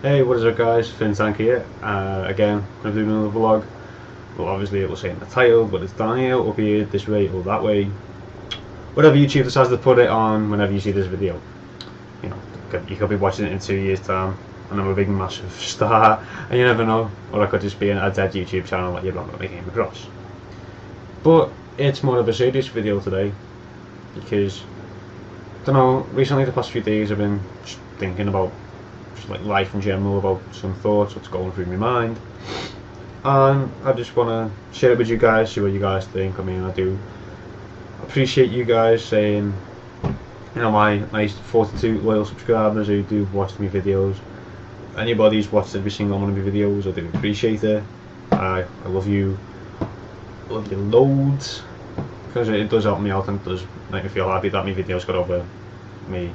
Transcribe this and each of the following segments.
Hey, what is up guys, Fintank here, again, I'm doing another vlog. Well, obviously it will say in the title, but it's down here, up here, this way, or that way. Whatever YouTube decides to put it on whenever you see this video. You know, you could be watching it in 2 years time, and I'm a big massive star, and you never know, or I could just be a dead YouTube channel that you randomly came across. But it's more of a serious video today, because, I don't know, recently the past few days I've been just thinking about like life in general, about some thoughts, what's going through my mind, and I just want to share it with you guys, see what you guys think. I mean, I do appreciate you guys saying, you know, my 42 loyal subscribers who do watch my videos. Anybody who's watched every single one of my videos, I do appreciate it. I love you. I love you loads, because it does help me out and it does make me feel happy that my videos got over me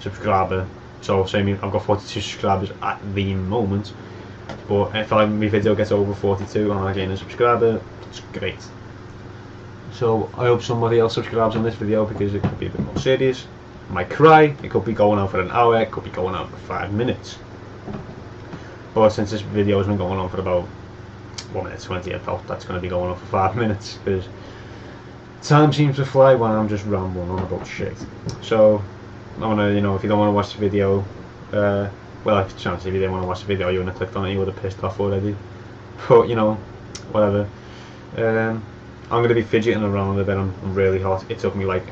subscriber. So say I've got 42 subscribers at the moment, but if my video gets over 42 and I gain a subscriber, that's great. So I hope somebody else subscribes on this video, because it could be a bit more serious. I might cry, it could be going on for an hour, it could be going on for 5 minutes. But since this video has been going on for about 1 minute 20, I thought that's going to be going on for 5 minutes, because time seems to fly when I'm just rambling on about shit. So I want to, you know, if you don't want to watch the video, well, if you didn't want to watch the video, you wouldn't have clicked on it, you would have pissed off already. But, you know, whatever. I'm going to be fidgeting around a bit, I'm really hot. It took me like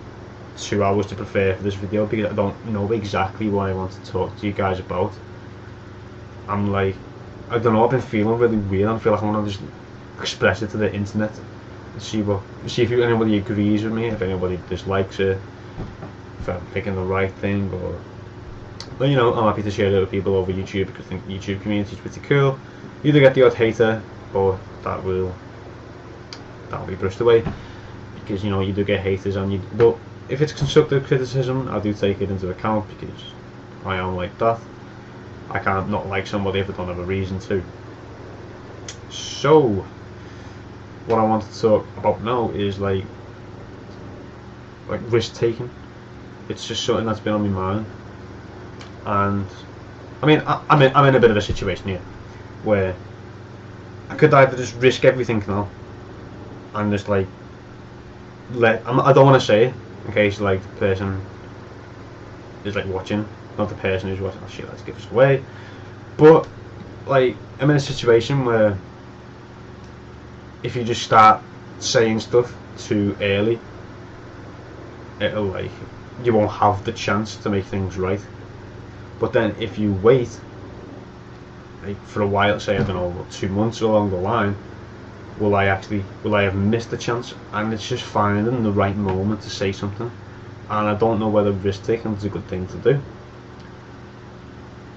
2 hours to prepare for this video, because I don't know exactly what I want to talk to you guys about. I'm like, I don't know, I've been feeling really weird. I feel like I want to just express it to the internet. See if anybody agrees with me, if anybody dislikes it, if I'm picking the right thing, or, but you know, I'm happy to share it with people over YouTube, because I think the YouTube community is pretty cool. You do get the odd hater, but that'll be brushed away, because you know, you do get haters, and but if it's constructive criticism, I do take it into account, because I am like that. I can't not like somebody if I don't have a reason to. So what I want to talk about now is like risk taking. It's just something that's been on my mind, and I mean, I'm in a bit of a situation here where I could either just risk everything now and just like I don't want to say it in case like the person is like watching, not the person who's watching. Oh shit, let's give us away. But like, I'm in a situation where if you just start saying stuff too early, it'll like, you won't have the chance to make things right. But then if you wait like for a while, say I don't know, 2 months along the line, will I have missed the chance? And it's just finding the right moment to say something, and I don't know whether risk taking is a good thing to do.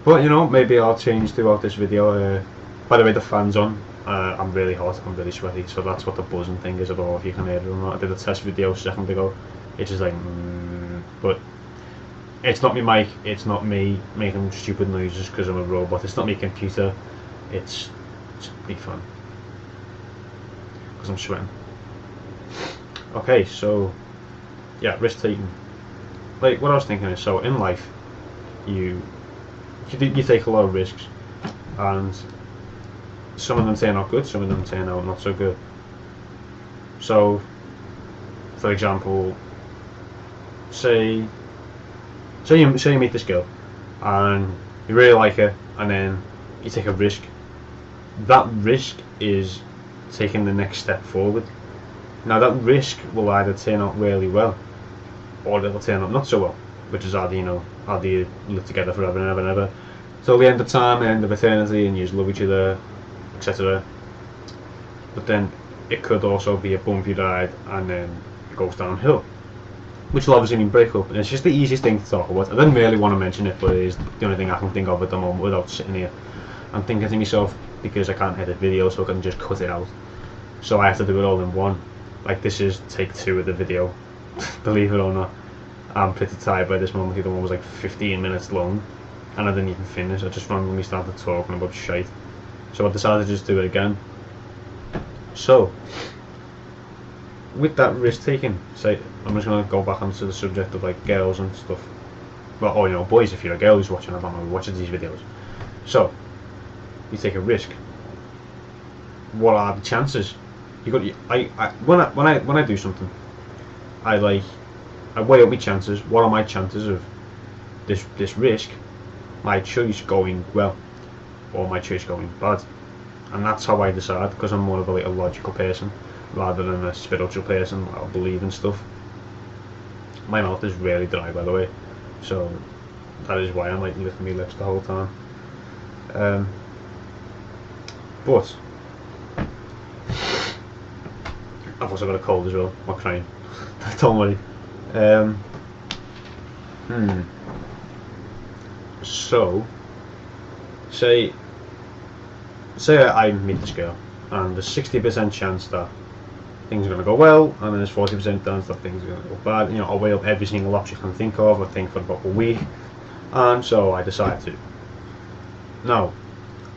But you know, maybe I'll change throughout this video. By the way, the fan's on. I'm really hot, I'm really sweaty, so that's what the buzzing thing is. I don't know if you can hear it or not. I did a test video a second ago. It's just like, but it's not me mic, it's not me making stupid noises because I'm a robot, it's not my computer, it's me fan, because I'm sweating. Okay, so yeah, risk taking. Like, what I was thinking is, so in life, you take a lot of risks, and some of them turn out good, some of them turn out not so good. So, for example, say you meet this girl and you really like her, and then you take a risk. That risk is taking the next step forward. Now that risk will either turn out really well, or it'll turn out not so well, which is either, you know, either you live together forever and ever and ever till the end of time, end of eternity, and you just love each other, etc. But then it could also be a bumpy ride, and then it goes downhill, which will obviously mean breakup. And it's just the easiest thing to talk about. I didn't really want to mention it, but it is the only thing I can think of at the moment without sitting here and thinking to myself, because I can't edit videos, so I can just cut it out. So I have to do it all in one. Like, this is take 2 of the video. Believe it or not, I'm pretty tired by this moment. The other one was like 15 minutes long, and I didn't even finish. I just randomly started talking about shite. So I decided to just do it again. So, with that risk taking, say, I'm just going to go back onto the subject of like girls and stuff. well, or you know, boys, if you're a girl who's watching, I don't know who watches these videos. So you take a risk. What are the chances? You got. When I do something, I weigh up my chances. What are my chances of this risk, my choice going well, or my choice going bad? And that's how I decide, because I'm more of a logical person rather than a spiritual person. I'll believe in stuff. My mouth is really dry, by the way, so that is why I'm like licking my lips the whole time. But I've also got a cold as well. I'm not crying. Don't worry. So, say I meet this girl, and there's 60% chance that things are going to go well, and then there's 40% chance that things are going to go bad. You know, I'll weigh up every single option I can think of. I think for about a week, and so I decide to. Now,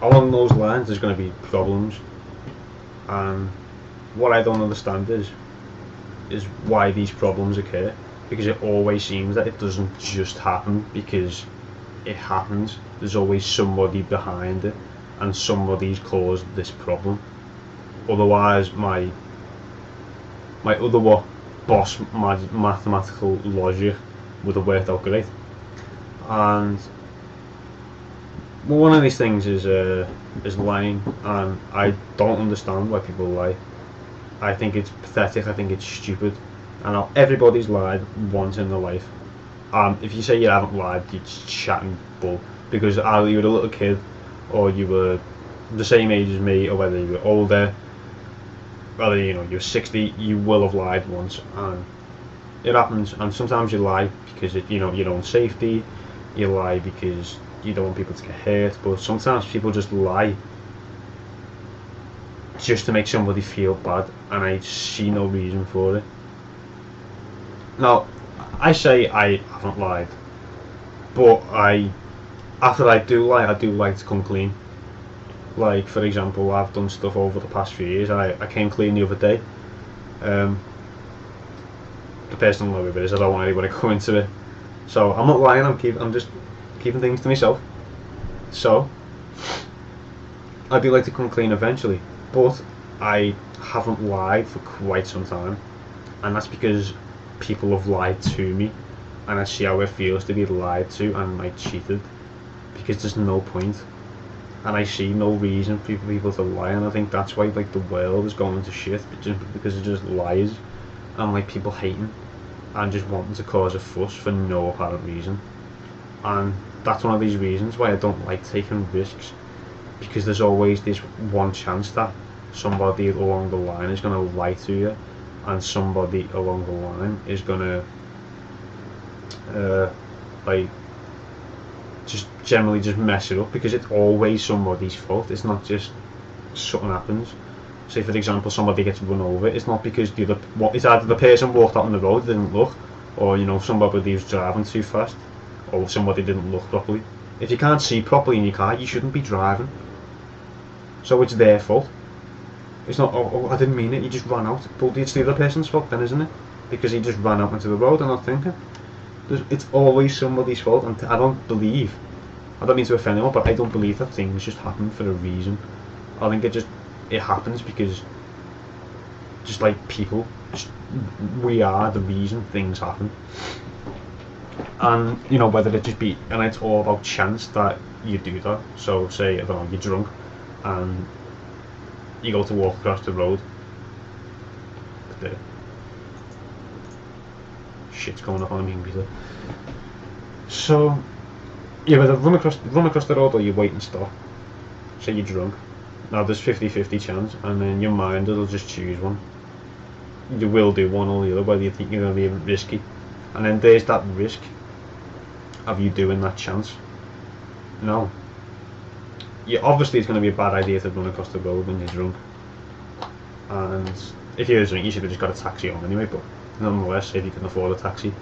along those lines, there's going to be problems, and what I don't understand is why these problems occur, because it always seems that it doesn't just happen because it happens. There's always somebody behind it, and somebody's caused this problem. Otherwise, my other boss mathematical logic would have worked out great. And one of these things is lying, and I don't understand why people lie. I think it's pathetic. I think it's stupid. I know everybody's lied once in their life. If you say you haven't lied, you're just chatting bull. Because either you were a little kid, or you were the same age as me, or whether you were older, whether you're 60, you will have lied once, and it happens. And sometimes you lie because your own safety. You lie because you don't want people to get hurt. But sometimes people just lie just to make somebody feel bad, and I see no reason for it. Now, I say I haven't lied, but after I do lie, I do like to come clean. Like, for example, I've done stuff over the past few years. I came clean the other day. The personal know who it is. I don't want anybody to go into it. So I'm not lying. I'm just keeping things to myself. So I do like to come clean eventually, but I haven't lied for quite some time, and that's because people have lied to me, and I see how it feels to be lied to and like cheated, because there's no point, and I see no reason for people to lie. And I think that's why like the world is going to shit, because it just lies, and like people hating and just wanting to cause a fuss for no apparent reason. And that's one of these reasons why I don't like taking risks, because there's always this one chance that somebody along the line is going to lie to you, and somebody along the line is going to like just generally just mess it up, because it's always somebody's fault. It's not just something happens. Say for example, somebody gets run over. It's not because it's either the person walked out on the road, didn't look, or somebody was driving too fast, or somebody didn't look properly. If you can't see properly in your car, you shouldn't be driving. So it's their fault. It's not, oh, I didn't mean it, you just ran out. But it's the other person's fault then, isn't it? Because he just ran out into the road and not thinking. It's always somebody's fault, and I don't mean to offend anyone, but I don't believe that things just happen for a reason. I think it happens because just like people, we are the reason things happen. And whether it just be, and it's all about chance that you do that. So say, I don't know, you're drunk and you go to walk across the road. The shit's coming up on me, computer. So you either run across the road, or you wait and stop. Say you're drunk. Now there's 50-50 chance, and then your mind will just choose one. You will do one or the other, whether you think you're going to be risky. And then there's that risk of you doing that chance. No. Obviously it's going to be a bad idea to run across the road when you're drunk. And if you're drunk, you should have just got a taxi home anyway, but nonetheless, if you can afford a taxi,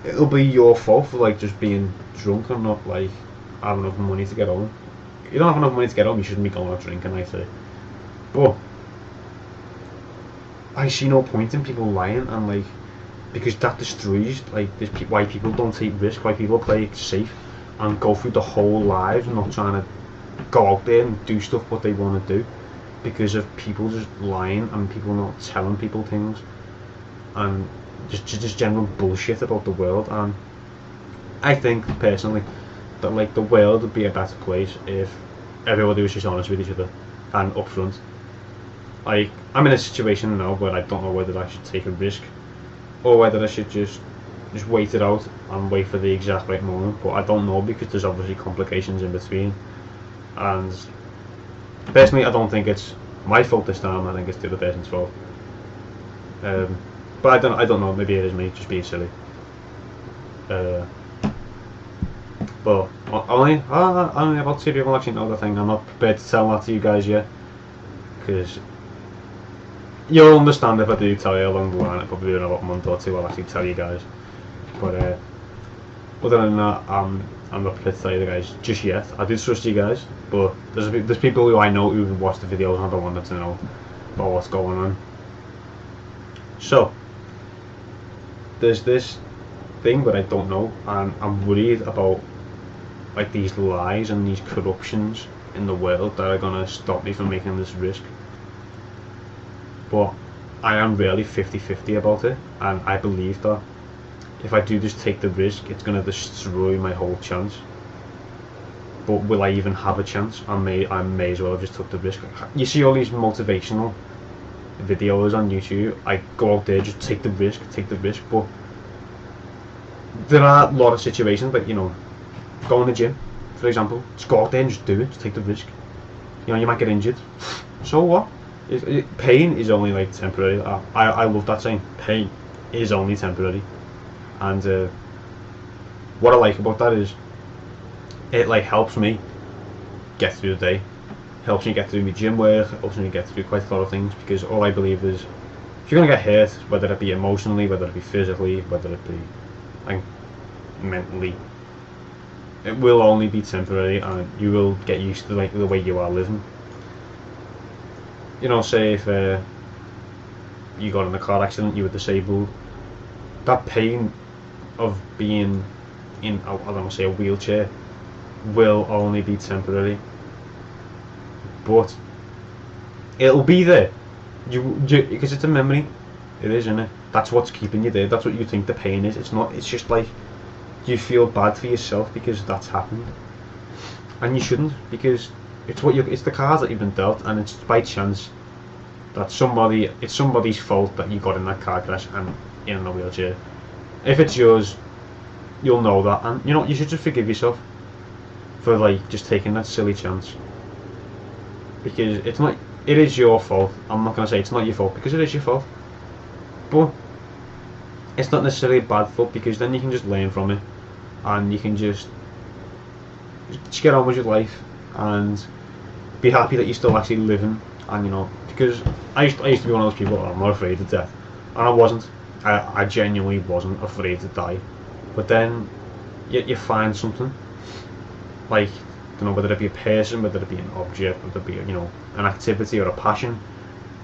it'll be your fault for like just being drunk and not like having enough money to get home. If you don't have enough money to get home, you shouldn't be going out drinking, I say. But I see no point in people lying, and like because that destroys, like, why people don't take risks, why people play it safe and go through the whole lives not trying to go out there and do stuff what they want to do, because of people just lying and people not telling people things, and just general bullshit about the world. And I think personally that, like, the world would be a better place if everybody was just honest with each other and upfront. Like, I'm in a situation now where I don't know whether I should take a risk or whether I should just wait it out and wait for the exact right moment, but I don't know, because there's obviously complications in between. And personally, I don't think it's my fault this time. I think it's the other person's fault. But I don't know. Maybe it is me just being silly. But only about 2 people actually know the thing. I'm not prepared to tell that to you guys yet, because you'll understand if I do tell you along the line. It'll probably be in about a month or two I'll actually tell you guys. But other than that, I'm not prepared to tell you the guys just yet. I do trust you guys, but there's people who I know who watch the videos and I don't want them to know about what's going on. So there's this thing that I don't know, and I'm worried about, like, these lies and these corruptions in the world that are gonna stop me from making this risk. But I am really 50-50 about it, and I believe that if I do just take the risk, it's gonna destroy my whole chance. But will I even have a chance? I may as well have just took the risk. You see all these motivational videos on YouTube. I go out there, just take the risk, but there are a lot of situations, like, you know, go in the gym, for example. Just go out there and just do it, just take the risk. You know, you might get injured. So what? Pain is only, like, temporary. I love that saying. Pain is only temporary. And what I like about that is it, like, helps me get through the day, helps me get through my gym work, helps me get through quite a lot of things, because all I believe is if you're gonna get hurt, whether it be emotionally, whether it be physically, whether it be, like, mentally, it will only be temporary, and you will get used to, like, the way you are living. You know, say if you got in a car accident, you were disabled, that pain of being in, I don't want to say a wheelchair, will only be temporary, but it'll be there. Because it's a memory. It is, isn't it? That's what's keeping you there. That's what you think the pain is. It's not. It's just like you feel bad for yourself because that's happened, and you shouldn't, because it's the cards that you've been dealt, and it's by chance that it's somebody's fault that you got in that car crash and in a wheelchair. If it's yours, you'll know that, and you know, you should just forgive yourself for, like, just taking that silly chance, because it's not. It is your fault. I'm not gonna say it's not your fault, because it is your fault, but it's not necessarily a bad fault, because then you can just learn from it, and you can just get on with your life and be happy that you're still actually living. And, you know, because I used to be one of those people, I'm not afraid of death, and I wasn't. I genuinely wasn't afraid to die. But then you find something, like, you know, whether it be a person, whether it be an object, whether it be, you know, an activity or a passion,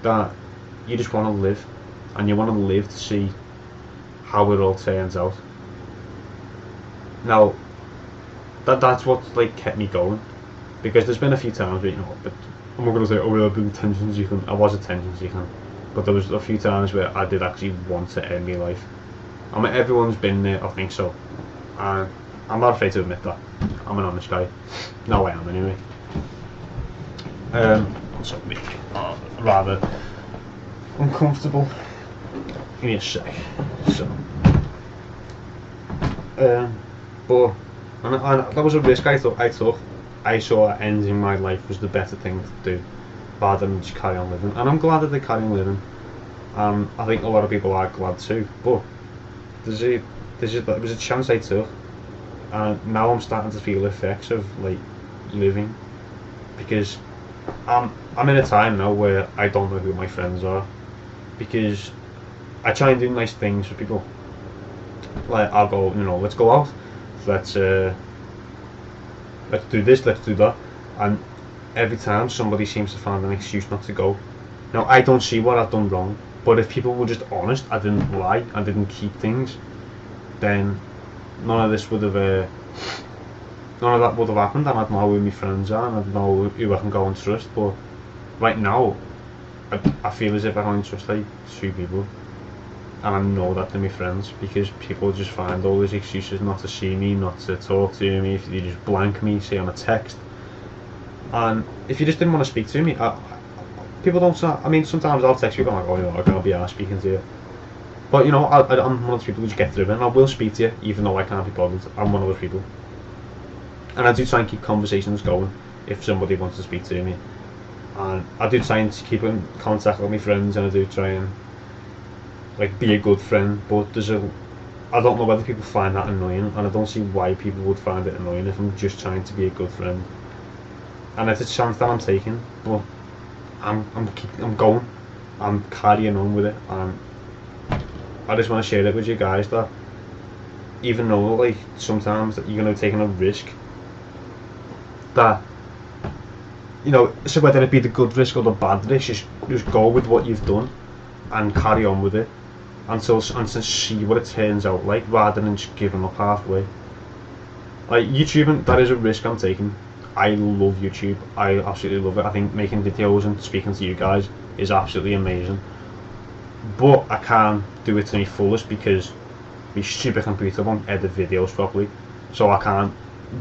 that you just want to live, and you want to live to see how it all turns out. Now, that's what, like, kept me going, because there's been a few times where, you know, but I'm not going to say, oh, I've been attention seeking. I was attention seeking, but there was a few times where I did actually want to end my life. I mean, everyone's been there, I think so, and I'm not afraid to admit that. I'm an honest guy. No, I am anyway. So rather uncomfortable. Give me a sec. So, but and that was a risk I took. I saw that ending my life was the better thing to do, rather than just carry on living. And I'm glad that they carry on living. I think a lot of people are glad too. But it was a chance I took, and now I'm starting to feel the effects of, like, living, because I'm in a time now where I don't know who my friends are, because I try and do nice things for people. Like, I'll go, you know, let's go out, let's do this, let's do that, and every time somebody seems to find an excuse not to go. Now, I don't see what I've done wrong, But if people were just honest, I didn't lie, I didn't keep things, then none of this would have, none of that would have happened, and I'd know who my friends are, and I'd know who I can go and trust. But right now, I feel as if I only trust like 2 people, and I know that they're my friends, because people just find all these excuses not to see me, not to talk to me. If they just blank me, say on a text, and if you just didn't want to speak to me, people don't. I mean, sometimes I'll text you, going like, oh, you know, I can't be arsed speaking to you. But you know, I'm one of those people who just get through it, and I will speak to you, even though I can't be bothered. I'm one of those people, and I do try and keep conversations going if somebody wants to speak to me, and I do try and keep in contact with my friends, and I do try and like be a good friend. But I don't know whether people find that annoying, and I don't see why people would find it annoying if I'm just trying to be a good friend. And it's a chance that I'm taking, but I'm going, I'm carrying on with it, and I just want to share it with you guys that even though like sometimes that you're going to be taking a risk, that, you know, so whether it be the good risk or the bad risk, just go with what you've done and carry on with it until see what it turns out like, rather than just giving up halfway. Like YouTubing, that is a risk I'm taking. I love YouTube, I absolutely love it. I think making videos and speaking to you guys is absolutely amazing, but I can't do it to my fullest because my stupid computer won't edit videos properly, so I can't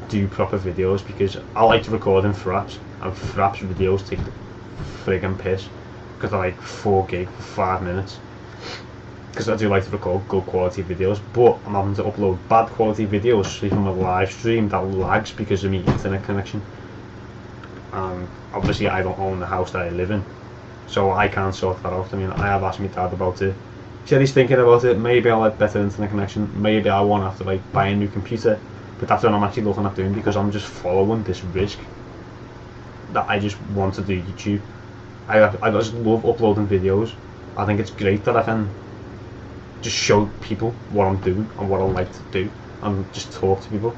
do proper videos because I like to record in fraps, and fraps videos take the friggin' piss because they're like 4 gig for 5 minutes, because I do like to record good quality videos, but I'm having to upload bad quality videos straight from a live stream that lags because of my internet connection. Obviously I don't own the house that I live in, so I can't sort that out. I mean, I have asked my dad about it. He said he's thinking about it. Maybe I'll have better internet connection, maybe I won't have to like buy a new computer, but that's what I'm actually looking at doing, because I'm just following this risk that I just want to do YouTube. I just love uploading videos. I think it's great that I can just show people what I'm doing and what I like to do, and just talk to people.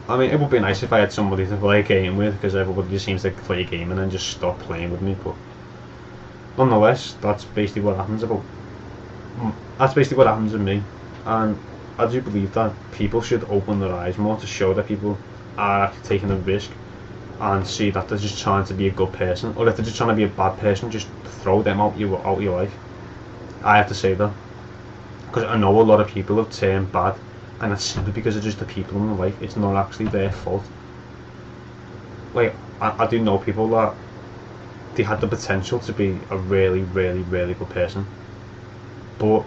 I mean, it would be nice if I had somebody to play a game with, because everybody just seems to play a game and then just stop playing with me, but nonetheless, that's basically what happens with me. And I do believe that people should open their eyes more to show that people are actually taking a risk, and see that they're just trying to be a good person, or if they're just trying to be a bad person, just throw them out your life. I have to say that, because I know a lot of people have turned bad, and it's simply because of just the people in their life. It's not actually their fault. Like, I do know people that they had the potential to be a really, really, really good person, but,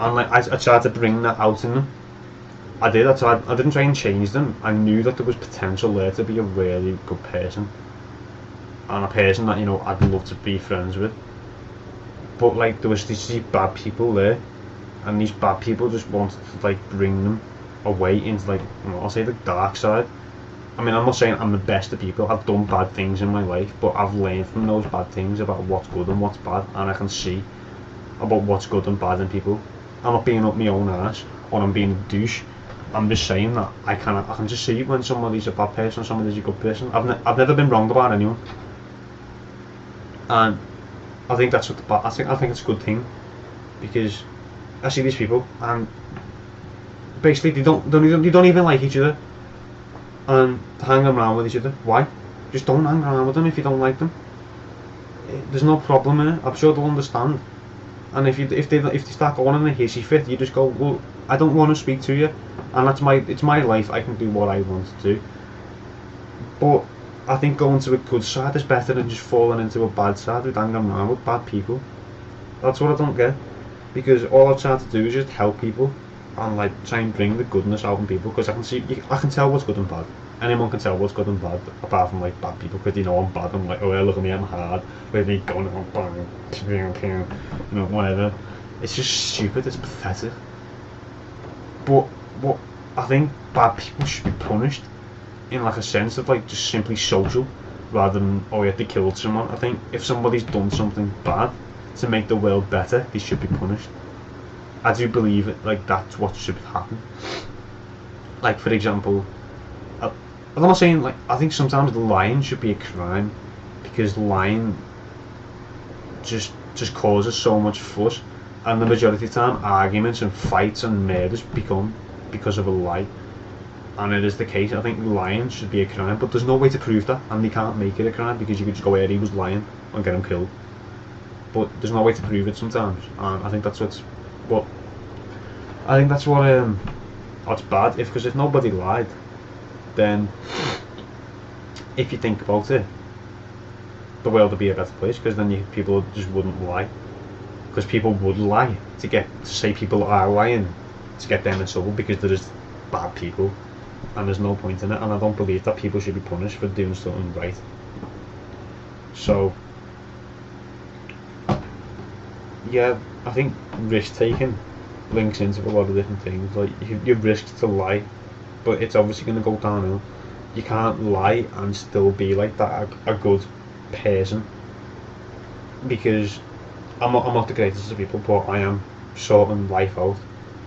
and like I tried to bring that out in them. I didn't try and change them. I knew that there was potential there to be a really good person, and a person that, you know, I'd love to be friends with. But like, there was these bad people there, and these bad people just wanted to like bring them away into, like, you know, I'll say the dark side. I mean, I'm not saying I'm the best of people. I've done bad things in my life, but I've learned from those bad things about what's good and what's bad, and I can see about what's good and bad in people. I'm not being up my own ass, or I'm being a douche. I'm just saying that I can just see when somebody's a bad person, somebody's a good person. I've never been wrong about anyone, and I think that's what I think it's a good thing, because I see these people and basically they don't even like each other, and hang around with each other. Why? Just don't hang around with them if you don't like them. There's no problem in it. I'm sure they'll understand. And if they start going in a hissy fit, you just go, well, I don't want to speak to you, and it's my life. I can do what I want to do. But I think going to a good side is better than just falling into a bad side with hanging around with bad people. That's what I don't get, because all I've tried to do is just help people and like try and bring the goodness out in people, because I can tell what's good and bad. Anyone can tell what's good and bad, apart from like bad people, because they know I'm bad. I'm like, oh yeah, look at me, I'm hard. With me going on bang, you know, whatever. It's just stupid. It's pathetic. But what I think bad people should be punished in like a sense of like just simply social, rather than, oh yeah, they killed someone. I think if somebody's done something bad to make the world better, they should be punished. I do believe it, like that's what should happen. Like, for example, I'm not saying, like, I think sometimes lying should be a crime, because lying just causes so much fuss, and the majority of the time arguments and fights and murders become because of a lie. And it is the case. I think lying should be a crime, but there's no way to prove that, and they can't make it a crime because you could just go, he was lying and get him killed. But there's no way to prove it sometimes, and I think that's what's bad. Because if nobody lied, then if you think about it, the world would be a better place, because then people just wouldn't lie. Because people would lie to say people are lying to get them in trouble, because there is bad people, and there's no point in it. And I don't believe that people should be punished for doing something right. So yeah, I think risk taking links into a lot of different things. Like you risk to lie, but it's obviously going to go downhill. You can't lie and still be like that a good person, because I'm not the greatest of people, but I am sorting life out,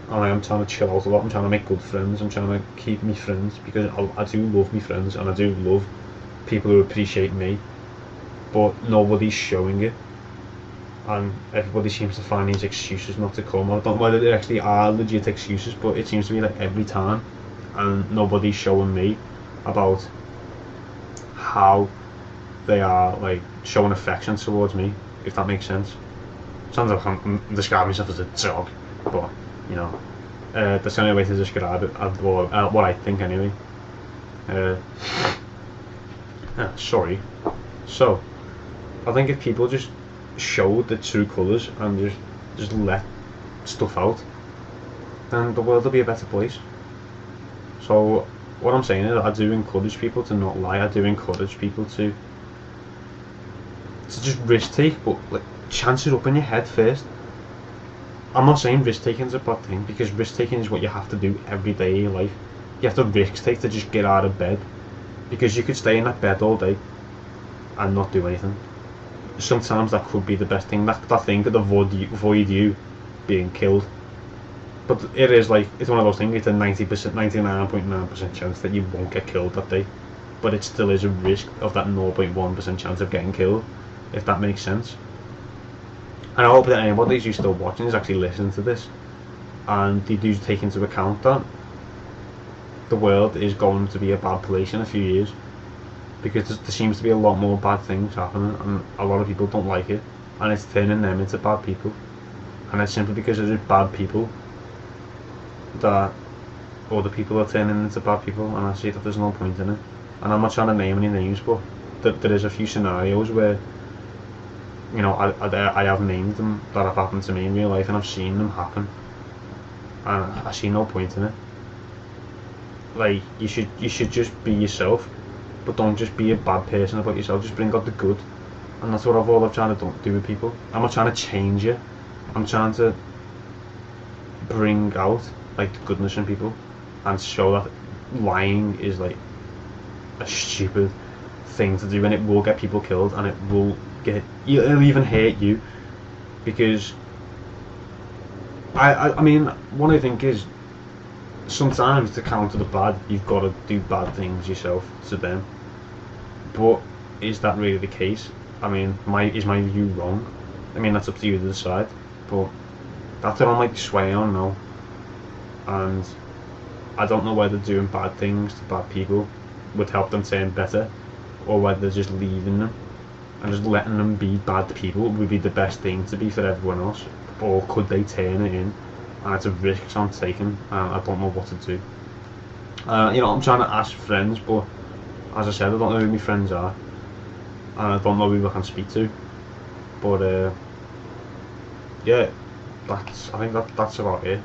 and I am trying to chill out a lot. I'm trying to make good friends. I'm trying to keep me friends, because I do love me friends, and I do love people who appreciate me, but nobody's showing it, and everybody seems to find these excuses not to come. I don't know whether they actually are legit excuses, but it seems to be like every time, and nobody's showing me about how they are like showing affection towards me, if that makes sense. Sounds like I'm describing myself as a dog, but you know, that's the only way to describe it, or what I think anyway. Sorry. So I think if people just showed the true colours and just let stuff out, then the world will be a better place. So what I'm saying is, I do encourage people to not lie. I do encourage people to just risk take, but like chance it up in your head first. I'm not saying risk taking is a bad thing, because risk taking is what you have to do every day in your life. You have to risk take to just get out of bed, because you could stay in that bed all day and not do anything. Sometimes that could be the best thing. That thing could avoid you being killed. But it is like, it's one of those things, it's a 90%, 99.9% chance that you won't get killed that day. But it still is a risk of that 0.1% chance of getting killed, if that makes sense. And I hope that anybody who's still watching is actually listening to this, and they do take into account that the world is going to be a bad place in a few years, because there seems to be a lot more bad things happening, and a lot of people don't like it, and it's turning them into bad people. And it's simply because there's bad people that other people are turning into bad people, and I see that there's no point in it. And I'm not trying to name any names, but there is a few scenarios where, you know, I have named them that have happened to me in real life, and I've seen them happen, and I see no point in it. Like, you should just be yourself, but don't just be a bad person about yourself. Just bring out the good, and that's what I've trying to do with people. I'm not trying to change you. I'm trying to bring out like the goodness in people, and show that lying is like a stupid thing to do, and it will get people killed, and it'll even hurt you, because I mean, what I think is, sometimes to counter the bad, you've got to do bad things yourself to them. But is that really the case? I mean, is my view wrong? I mean, that's up to you to decide, but that's what I'm like swaying on now. And I don't know whether doing bad things to bad people would help them turn better, or whether just leaving them and just letting them be bad people would be the best thing to be for everyone else. Or could they turn it in? And it's a risk I'm taking, and I don't know what to do. You know, I'm trying to ask friends, but as I said, I don't know who my friends are, and I don't know who I can speak to. But yeah, I think that's about it.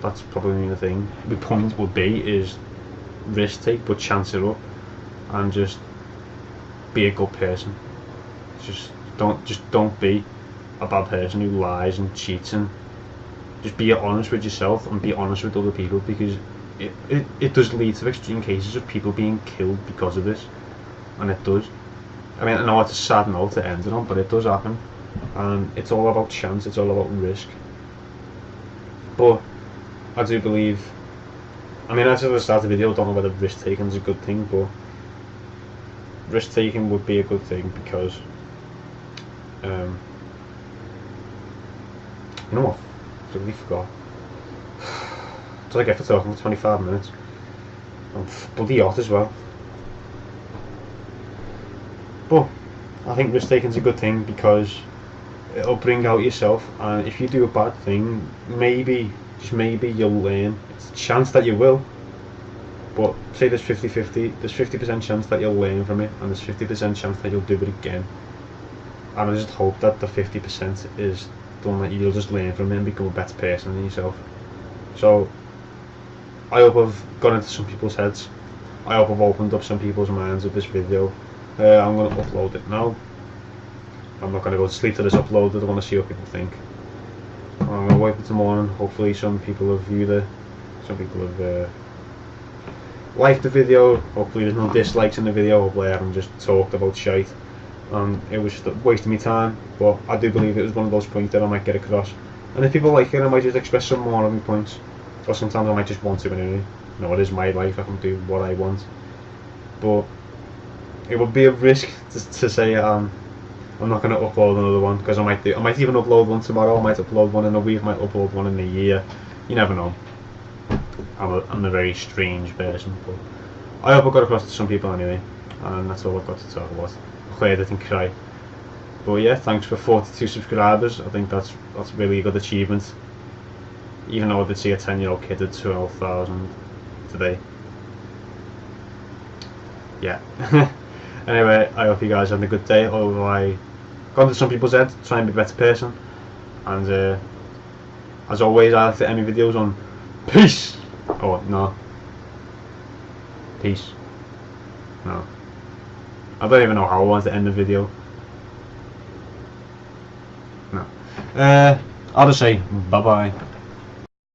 That's probably the thing. The point would be is risk take, but chance it up, and just be a good person. Just don't be a bad person who lies and cheats, and just be honest with yourself and be honest with other people, because it does lead to extreme cases of people being killed because of this, and it does. I mean, I know it's a sad note to end it on, but it does happen, and it's all about chance, it's all about risk. But I do believe, I mean, as I start the video, I don't know whether risk taking is a good thing, but risk taking would be a good thing, because You know what? I really forgot. What did I get for talking for 25 minutes? I'm bloody hot as well. But I think risk taking's a good thing because it'll bring out yourself, and if you do a bad thing, maybe, just maybe, you'll learn. It's a chance that you will, but say there's 50-50, there's 50% chance that you'll learn from it, and there's 50% chance that you'll do it again. And I just hope that the 50% is done, that you'll just learn from it and become a better person than yourself. So I hope I've gone into some people's heads. I hope I've opened up some people's minds with this video. I'm going to upload it now. I'm not going to go to sleep till it's uploaded. I want to see what people think. I'm going to wait until morning. Hopefully some people have viewed it. Some people have liked the video. Hopefully there's no dislikes in the video. Hopefully I haven't just talked about shite. It was just wasting my time. But I do believe it was one of those points that I might get across. And if people like it, I might just express some more of my points. Or sometimes I might just want to anyway. You know, it is my life. I can do what I want. But it would be a risk to say I'm not going to upload another one, because I might even upload one tomorrow. I might upload one in a week. I might upload one in a year. You never know. I'm a very strange person, but I hope I got across to some people anyway, and that's all I've got to talk about. Hopefully I didn't cry. But yeah, thanks for 42 subscribers. I think that's really a good achievement. Even though I did see a 10-year-old kid at 12,000 today. Yeah. Anyway, I hope you guys had a good day. Although I got into some people's head, try and be a better person. And as always, I like to end my videos on peace. Oh no. Peace. No. I don't even know how I want to end the video. No. I'll just say bye bye.